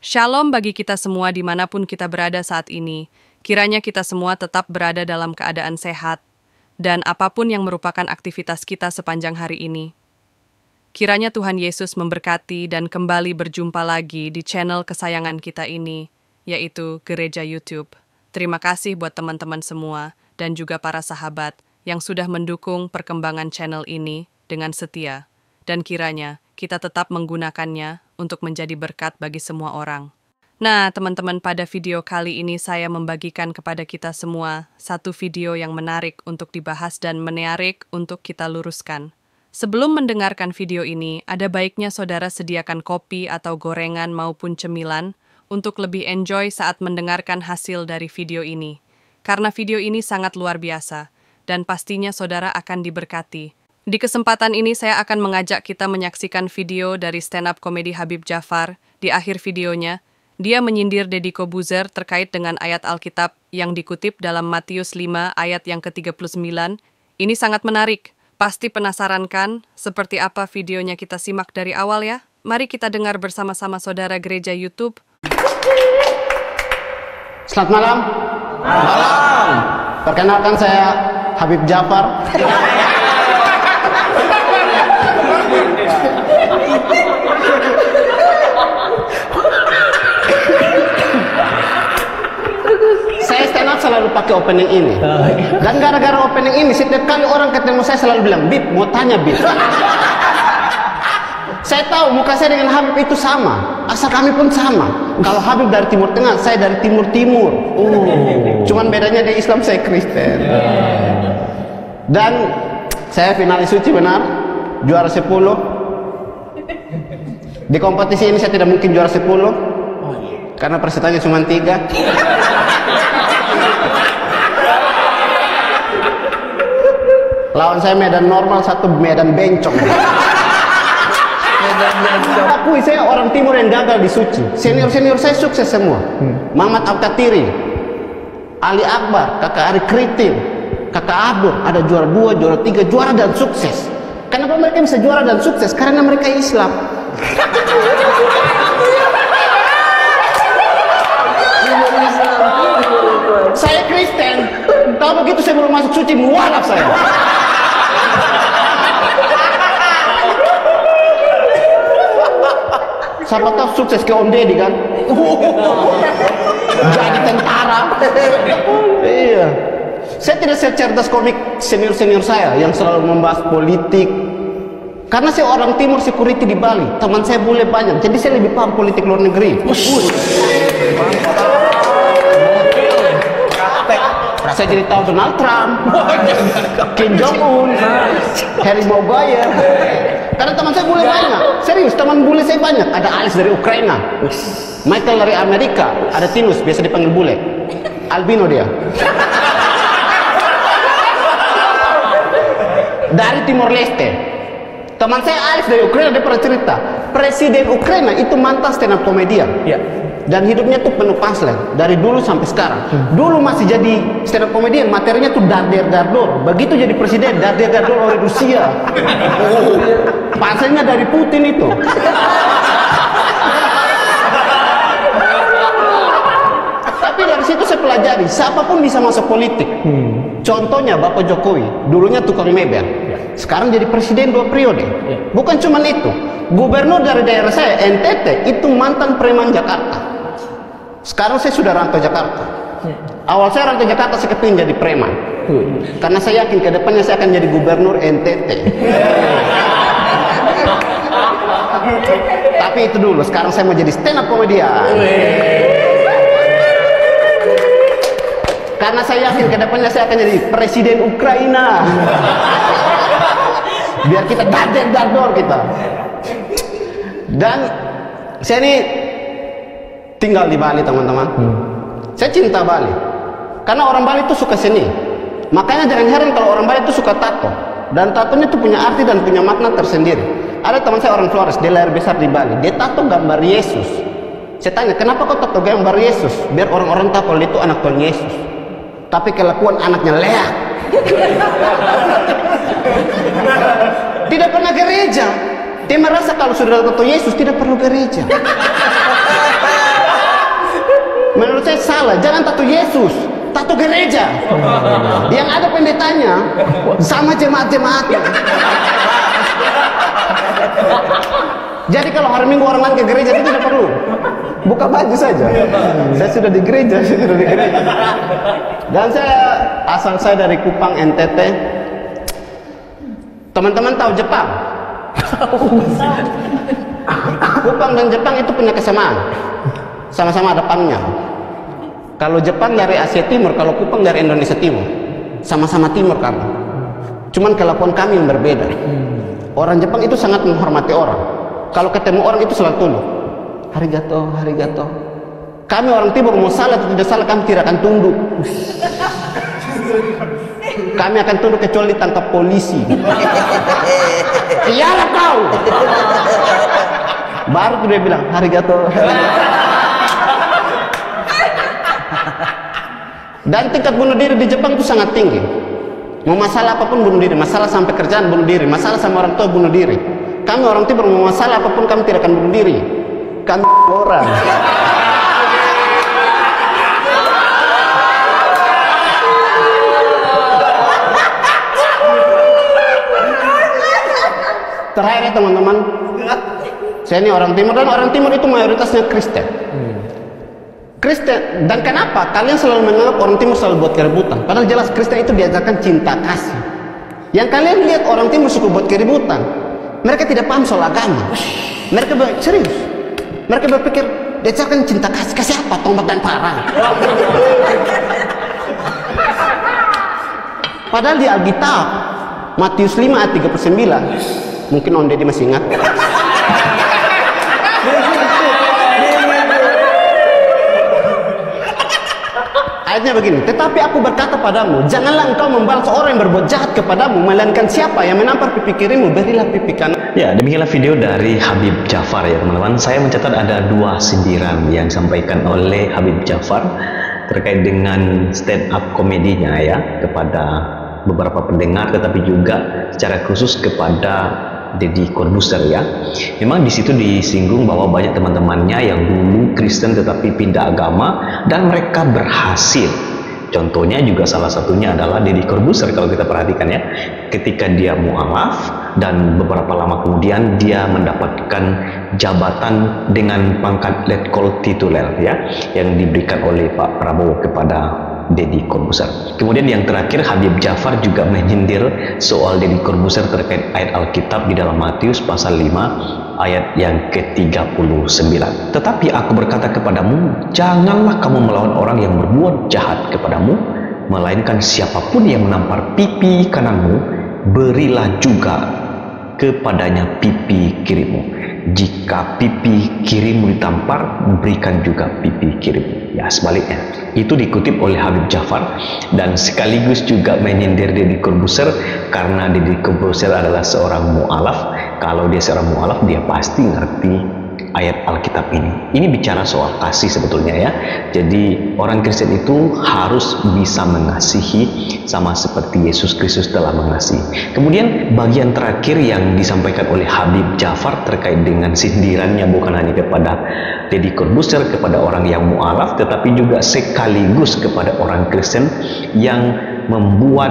Shalom bagi kita semua dimanapun kita berada saat ini. Kiranya kita semua tetap berada dalam keadaan sehat, dan apapun yang merupakan aktivitas kita sepanjang hari ini. Kiranya Tuhan Yesus memberkati dan kembali berjumpa lagi di channel kesayangan kita ini, yaitu Gereja YouTube. Terima kasih buat teman-teman semua dan juga para sahabat yang sudah mendukung perkembangan channel ini dengan setia. Dan kiranya kita tetap menggunakannya untuk menjadi berkat bagi semua orang. Nah, teman-teman, pada video kali ini saya membagikan kepada kita semua satu video yang menarik untuk dibahas dan menarik untuk kita luruskan. Sebelum mendengarkan video ini, ada baiknya saudara sediakan kopi atau gorengan maupun cemilan untuk lebih enjoy saat mendengarkan hasil dari video ini. Karena video ini sangat luar biasa, dan pastinya saudara akan diberkati. Di kesempatan ini saya akan mengajak kita menyaksikan video dari stand-up komedi Habib Jafar. Di akhir videonya, dia menyindir Deddy Kobuzer terkait dengan ayat Alkitab yang dikutip dalam Matius 5 ayat yang ke-39. Ini sangat menarik. Pasti penasaran kan? Seperti apa videonya, kita simak dari awal ya? Mari kita dengar bersama-sama saudara Gereja YouTube. Selamat malam. Malam. Perkenalkan saya Habib Jafar. Saya stand up selalu pakai opening ini. Dan gara-gara opening ini setiap kali orang ketemu saya selalu bilang, "Bib, mau tanya Bib." Saya tahu muka saya dengan Habib itu sama, asal kami pun sama. Kalau Habib dari Timur Tengah, saya dari Timur Timur. Cuman bedanya dia Islam, saya Kristen. Dan saya finalis suci benar, juara 10. Di kompetisi ini saya tidak mungkin juara 10 karena pesertanya cuma 3. Lawan saya medan normal, satu medan bencong. Akui saya orang timur yang gagal di suci. Senior-senior saya sukses semua. Mamat Al-Katiri, Ali Akbar, kakak Ari Kritin, kakak Abdur, ada juara 2, juara 3, juara dan sukses. Kenapa mereka bisa juara dan sukses? Karena mereka Islam. Saya Kristen. Tahu begitu saya belum masuk suci, mualaf saya. Siapa tahu sukses ke Om Deddy kan? Jadi tentara. Iya. Saya tidak secerdas komik senior-senior saya yang selalu membahas politik. Karena saya orang timur, security di Bali. Teman saya bule banyak, jadi saya lebih paham politik luar negeri. Saya jadi tahu Donald Trump, Kim Jong Un, Harry Maguire. Karena teman saya bule banyak, serius, teman bule saya banyak. Ada Alice dari Ukraina, Michael dari Amerika, ada Tinus, biasa dipanggil bule, albino dia. Dari Timor Leste, teman saya Alice dari Ukraina, dia pernah cerita, Presiden Ukraina itu mantan stand up komedian. Dan hidupnya tuh penuh punchline dari dulu sampai sekarang. Dulu masih jadi stand up komedian, materinya tuh darder dardor. Begitu jadi presiden, darder dardor oleh Rusia. Punchline-nya dari Putin itu. Tapi dari situ saya pelajari, siapapun bisa masuk politik. Contohnya Bapak Jokowi, dulunya tukang mebel, sekarang jadi presiden 2 periode. Bukan cuma itu, gubernur dari daerah saya NTT itu mantan preman Jakarta. Sekarang saya sudah rantau Jakarta. Awal saya rantau Jakarta, saya kepingin jadi preman. Karena saya yakin ke depannya saya akan jadi gubernur NTT. Tapi itu dulu, sekarang saya mau jadi stand up komedian. Karena saya yakin ke depannya saya akan jadi presiden Ukraina. Biar kita dador kita. Dan saya ini tinggal di Bali, teman-teman. Saya cinta Bali. Karena orang Bali itu suka seni. Makanya jangan heran kalau orang Bali itu suka tato. Dan tatonya itu punya arti dan punya makna tersendiri. Ada teman saya orang Flores, dia lahir besar di Bali. Dia tato gambar Yesus. Saya tanya, kenapa kau tato gambar Yesus? Biar orang-orang tahu kalau itu anak Tuhan Yesus. Tapi kelakuan anaknya Lea. Tidak pernah gereja. Dia merasa kalau sudah tato Yesus tidak perlu gereja. salah, jangan tato Yesus, tato gereja. Yang ada pendetanya sama jemaat-jemaatnya. Jadi kalau hari Minggu orang lain ke gereja itu tidak perlu buka baju saja. Saya sudah di gereja, saya sudah di gereja. Dan asal saya dari Kupang, NTT. Teman-teman tahu Jepang? Kupang dan Jepang itu punya kesamaan. Sama-sama ada PAM-nya. Kalau Jepang dari Asia Timur, kalau Kupang dari Indonesia Timur. Sama-sama timur kami. Cuman kelakuan kami yang berbeda. Orang Jepang itu sangat menghormati orang. Kalau ketemu orang itu selalu tunduk. Arigato, arigato. Kami orang timur mau salah atau tidak salah kami tidak akan tunduk. Kami akan tunduk kecuali ditangkap polisi. Iyalah kau. Baru tuh dia bilang arigato. Dan tingkat bunuh diri di Jepang itu sangat tinggi. Mau masalah apapun bunuh diri, masalah sampai kerjaan bunuh diri, masalah sama orang tua bunuh diri. Kami orang timur mau masalah apapun kami tidak akan bunuh diri. Kami orang. Terakhir ya teman-teman, saya ini orang timur dan orang timur itu mayoritasnya Kristen. Kristen, dan kenapa kalian selalu menganggap orang timur selalu buat keributan? Padahal jelas Kristen itu diajarkan cinta kasih. Yang kalian lihat orang timur suka buat keributan, mereka tidak paham soal agama. Mereka serius. Mereka berpikir diajarkan cinta kasih. Kasih apa? Tombak dan parang. Padahal di Alkitab Matius 5 ayat 39, mungkin Om Deddy masih ingat. Ayatnya begini, tetapi aku berkata padamu, janganlah engkau membalas orang yang berbuat jahat kepadamu, melainkan siapa yang menampar pipi kirimu, berilah pipi kanan. Ya, demikianlah video dari Habib Jafar ya teman-teman. Saya mencatat ada 2 sindiran yang disampaikan oleh Habib Jafar terkait dengan stand up komedinya ya kepada beberapa pendengar, tetapi juga secara khusus kepada Deddy Corbuzier ya. Memang di situ disinggung bahwa banyak teman-temannya yang dulu Kristen tetapi pindah agama dan mereka berhasil. Contohnya juga salah satunya adalah Deddy Corbuzier kalau kita perhatikan ya. Ketika dia mu'alaf dan beberapa lama kemudian dia mendapatkan jabatan dengan pangkat letkol tituler ya yang diberikan oleh Pak Prabowo kepada Deddy Corbuzier. Kemudian yang terakhir Habib Jafar juga menyindir soal Deddy Corbuzier terkait ayat Alkitab di dalam Matius pasal 5 ayat yang ke-39. Tetapi aku berkata kepadamu, janganlah kamu melawan orang yang berbuat jahat kepadamu, melainkan siapapun yang menampar pipi kananmu, berilah juga kepadanya pipi kirimu. Jika pipi kirimu ditampar, berikan juga pipi kirimu. Ya, sebaliknya. Itu dikutip oleh Habib Jafar dan sekaligus juga menyindir Deddy Corbuzier karena Deddy Corbuzier adalah seorang mu'alaf. Kalau dia seorang mu'alaf, dia pasti ngerti ayat Alkitab ini. Ini bicara soal kasih sebetulnya ya. Jadi orang Kristen itu harus bisa mengasihi sama seperti Yesus Kristus telah mengasihi. Kemudian bagian terakhir yang disampaikan oleh Habib Jafar terkait dengan sindirannya bukan hanya kepada Deddy Corbuzier, kepada orang yang mu'alaf, tetapi juga sekaligus kepada orang Kristen yang membuat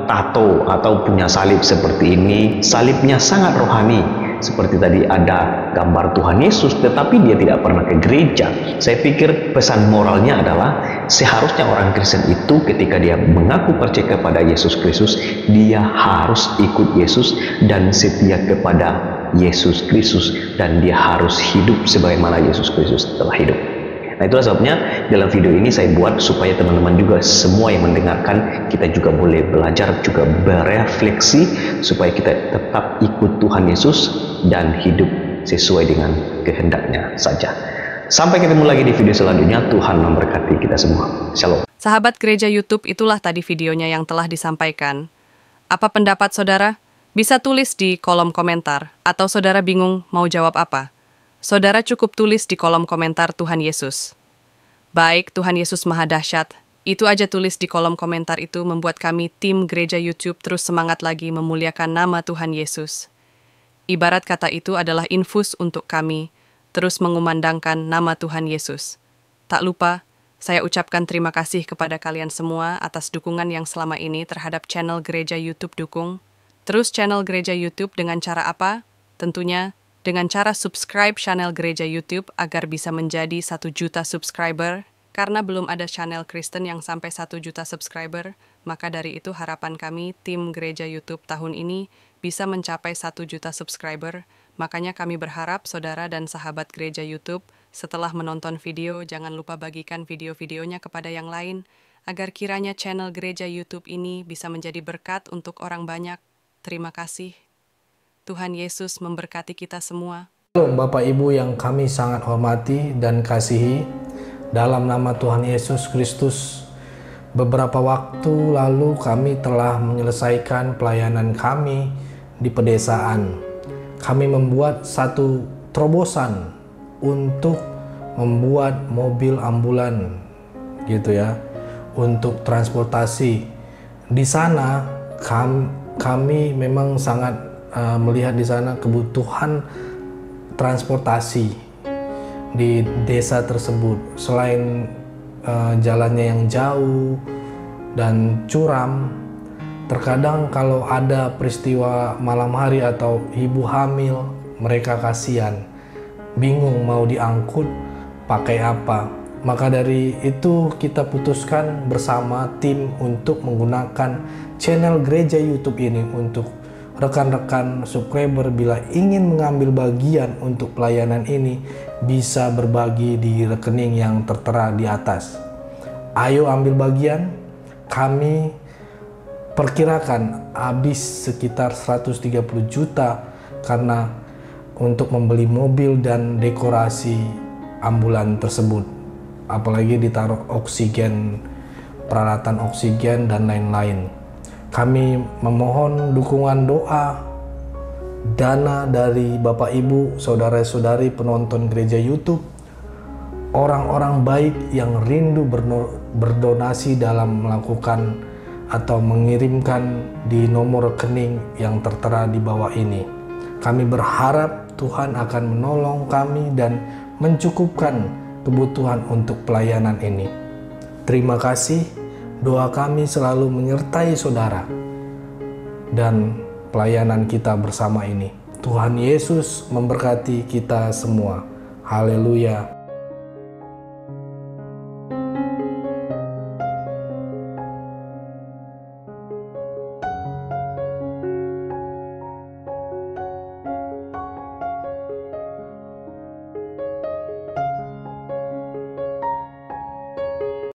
tato atau punya salib seperti ini. Salibnya sangat rohani. Seperti tadi ada gambar Tuhan Yesus, tetapi dia tidak pernah ke gereja. Saya pikir pesan moralnya adalah seharusnya orang Kristen itu ketika dia mengaku percaya kepada Yesus Kristus, dia harus ikut Yesus dan setia kepada Yesus Kristus, dan dia harus hidup sebagaimana Yesus Kristus telah hidup. Nah, itulah sebabnya dalam video ini saya buat supaya teman-teman juga semua yang mendengarkan kita juga boleh belajar, juga berefleksi supaya kita tetap ikut Tuhan Yesus dan hidup sesuai dengan kehendaknya saja. Sampai ketemu lagi di video selanjutnya. Tuhan memberkati kita semua. Shalom. Sahabat Gereja YouTube, itulah tadi videonya yang telah disampaikan. Apa pendapat saudara? Bisa tulis di kolom komentar. Atau saudara bingung mau jawab apa? Saudara cukup tulis di kolom komentar Tuhan Yesus. Baik, Tuhan Yesus Maha Dahsyat. Itu aja tulis di kolom komentar itu membuat kami tim Gereja YouTube terus semangat lagi memuliakan nama Tuhan Yesus. Ibarat kata itu adalah infus untuk kami terus mengumandangkan nama Tuhan Yesus. Tak lupa, Saya ucapkan terima kasih kepada kalian semua atas dukungan yang selama ini terhadap channel Gereja YouTube Dukung. Terus channel Gereja YouTube dengan cara apa? Tentunya dengan cara subscribe channel Gereja YouTube agar bisa menjadi 1 juta subscriber. Karena belum ada channel Kristen yang sampai 1 juta subscriber, maka dari itu harapan kami tim Gereja YouTube tahun ini bisa mencapai 1 juta subscriber. Makanya kami berharap saudara dan sahabat Gereja YouTube setelah menonton video jangan lupa bagikan video-videonya kepada yang lain agar kiranya channel Gereja YouTube ini bisa menjadi berkat untuk orang banyak. Terima kasih. Tuhan Yesus memberkati kita semua. Bapak Ibu yang kami sangat hormati dan kasihi, dalam nama Tuhan Yesus Kristus, beberapa waktu lalu kami telah menyelesaikan pelayanan kami di pedesaan. Kami membuat satu terobosan untuk membuat mobil ambulan gitu ya, untuk transportasi. Di sana kami memang sangat melihat di sana kebutuhan transportasi di desa tersebut. Selain jalannya yang jauh dan curam, terkadang kalau ada peristiwa malam hari atau ibu hamil, mereka kasihan, bingung mau diangkut pakai apa. Maka dari itu kita putuskan bersama tim untuk menggunakan channel Gereja YouTube ini untuk rekan-rekan subscriber bila ingin mengambil bagian untuk pelayanan ini bisa berbagi di rekening yang tertera di atas. Ayo ambil bagian. Kami perkirakan habis sekitar 130 juta karena untuk membeli mobil dan dekorasi ambulan tersebut. Apalagi ditaruh oksigen, peralatan oksigen dan lain-lain. Kami memohon dukungan doa, dana dari Bapak Ibu, saudara-saudari penonton Gereja YouTube, orang-orang baik yang rindu berdonasi dalam melakukan atau mengirimkan di nomor rekening yang tertera di bawah ini. Kami berharap Tuhan akan menolong kami dan mencukupkan kebutuhan untuk pelayanan ini. Terima kasih. Doa kami selalu menyertai saudara dan pelayanan kita bersama ini. Tuhan Yesus memberkati kita semua. Haleluya.